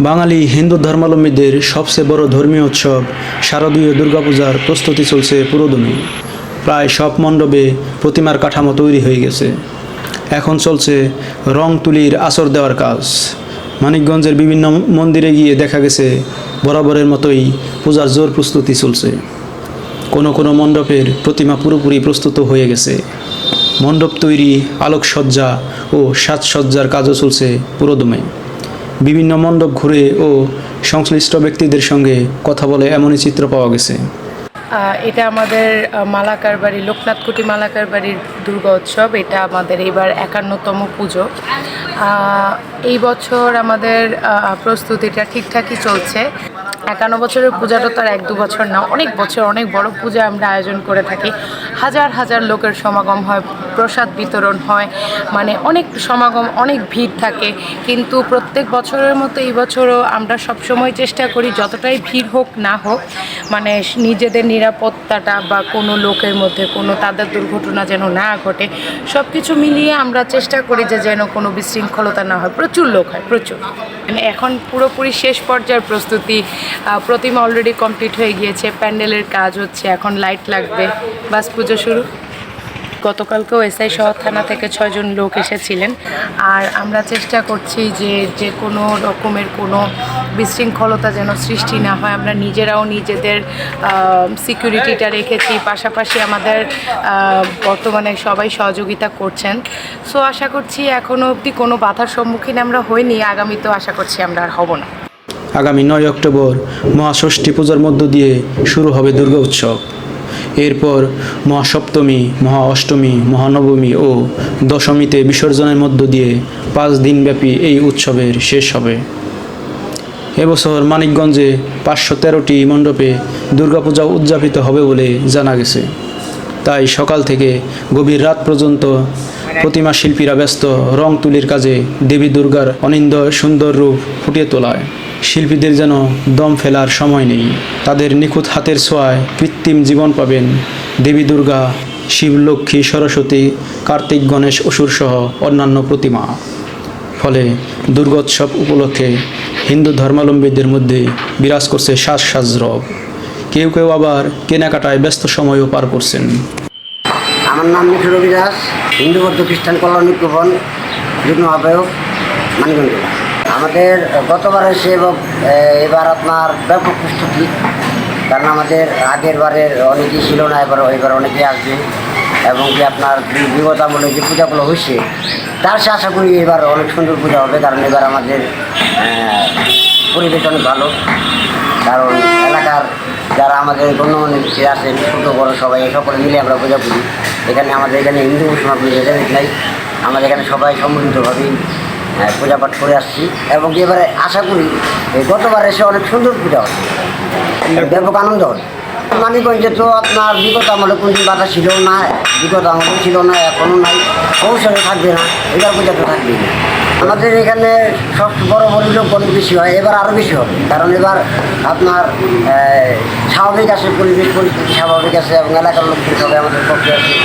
বাঙালি হিন্দু ধর্মাবলম্বীদের সবচেয়ে বড় ধর্মীয় উৎসব শারদীয় দুর্গাপূজার প্রস্তুতি চলছে পুরোদমে। প্রায় সব মণ্ডপে প্রতিমার কাঠামো তৈরি হয়ে গেছে। এখন চলছে রং তুলির আঁচড় দেওয়ার কাজ। মানিকগঞ্জের বিভিন্ন মন্দিরে গিয়ে দেখা গেছে বরাবরের মতোই পূজার জোর প্রস্তুতি চলছে। কোনো কোনো মণ্ডপের প্রতিমা পুরোপুরি প্রস্তুত হয়ে গেছে। মণ্ডপ তৈরি, আলোকসজ্জা ও সাজসজ্জার কাজও চলছে পুরোদমে। বিভিন্ন মণ্ডপ ঘুরে ও সংশ্লিষ্ট ব্যক্তিদের সঙ্গে কথা বলে এমনই চিত্র পাওয়া গেছে। এটা আমাদের মালাকার বাড়ি, লোকনাথকুটি মালাকার বাড়ির দুর্গা উৎসব। এটা আমাদের এইবার 51তম পুজো। এই বছর আমাদের প্রস্তুতিটা ঠিকঠাকই চলছে। 51 বছরের পূজাটা তো আর 1-2 বছর না, অনেক বছর, অনেক বড় পূজা আমরা আয়োজন করে থাকি। হাজার হাজার লোকের সমাগম হয়, প্রসাদ বিতরণ হয়, মানে অনেক সমাগম, অনেক ভিড় থাকে। কিন্তু প্রত্যেক বছরের মতো এই বছরও আমরা সবসময় চেষ্টা করি যতটাই ভিড় হোক না হোক, মানে নিজেদের নিরাপত্তাটা বা কোনো লোকের মধ্যে কোনো তাদের দুর্ঘটনা যেন না ঘটে, সব কিছু মিলিয়ে আমরা চেষ্টা করি যে যেন কোনো বিশৃঙ্খলতা না হয়। প্রচুর লোক হয়, প্রচুর। মানে এখন পুরোপুরি শেষ পর্যায়ের প্রস্তুতি। প্রতিমা অলরেডি কমপ্লিট হয়ে গিয়েছে, প্যান্ডেলের কাজ হচ্ছে, এখন লাইট লাগবে, বাস পুজো শুরু। গতকালকেও এসআই শহর থানা থেকে 6 জন লোক এসেছিলেন। আর আমরা চেষ্টা করছি যে কোনো রকমের কোনো বিশৃঙ্খলতা যেন সৃষ্টি না হয়। আমরা নিজেরাও নিজেদের সিকিউরিটিটা রেখেছি, পাশাপাশি আমাদের বর্তমানে সবাই সহযোগিতা করছেন। সো আশা করছি এখনও অবধি কোনো বাধার সম্মুখীন আমরা হইনি, আগামীতেও আশা করছি আমরা আর হব না। আগামী 9 অক্টোবর মহাষষ্ঠী পূজার মধ্য দিয়ে শুরু হবে দুর্গা উৎসব। এরপর মহাসপ্তমী, মহা অষ্টমী, মহানবমী ও দশমীতে বিসর্জনের মধ্য দিয়ে 5 দিনব্যাপী এই উৎসবের শেষ হবে। এবছর মানিকগঞ্জে 513টি মণ্ডপে দুর্গাপূজা উদযাপিত হবে বলে জানা গেছে। তাই সকাল থেকে গভীর রাত পর্যন্ত প্রতিমা শিল্পীরা ব্যস্ত রং তুলির কাজে দেবী দুর্গার অনিন্দ্য সুন্দর রূপ ফুটিয়ে তোলায়। শিল্পীদের যেন দম ফেলার সময় নেই। তাদের নিখুঁত হাতের ছোঁয়ায় কৃত্রিম জীবন পাবেন দেবী দুর্গা, শিব, লক্ষ্মী, সরস্বতী, কার্তিক, গণেশ, অসুর সহ অন্যান্য প্রতিমা। ফলে দুর্গোৎসব উপলক্ষে হিন্দু ধর্মাবলম্বীদের মধ্যে বিরাজ করছে সাজ রব। কেউ কেউ আবার কেনাকাটায় ব্যস্ত সময়ও পার করছেন। আমার নাম মিঠুর রবি দাস, হিন্দু বৌদ্ধ খ্রিস্টান কল্যাণ ঐক্যফ্রন যুগ্ম আহ্বায়ক, মানিকগঞ্জ জেলা। আমাদের গতবারের সে এবং এবার আপনার ব্যাপক প্রস্তুতি, কারণ আমাদের আগের বারের অনেকেই ছিল না, এবার অনেকেই আসবে। এবং কি আপনার বিগত আমলে যে পূজাগুলো হয়েছে তার সে আশা করি এবার অনেক সুন্দর পূজা হবে, কারণ এবার আমাদের পরিবেশ অনেক ভালো। কারণ এলাকার যারা আমাদের গণ্যমান্য ব্যক্তি আছেন, ছোটো বড়ো সবাই, সকলে মিলে আমরা পূজা করি। আমাদের এখানে হিন্দু মুসলমান ভেদাভেদ নাই, আমাদের এখানে সবাই সম্মিলিতভাবেই পূজা পাঠ করে আসছি। এবং এবারে আশা করি গতবার এসে অনেক সুন্দর পূজা হবে, ব্যাপক আনন্দ হবে। মানিকগঞ্জে তো আপনার বিগত আমলে কোনদিন বাধা ছিল না, বিগত আমলে ছিল না, এখনও নাই, ভবিষ্যতে থাকবে না, এবার পূজা তো থাকবেই না। আমাদের এখানে সব বড় লোক অনেক বেশি হয়, এবার আরও বেশি হবে, কারণ এবার আপনার স্বাভাবিক আছে, পরিবেশ পরিস্থিতি স্বাভাবিক আছে এবং এলাকার লোকজন সবাই আমাদের পক্ষে আছে।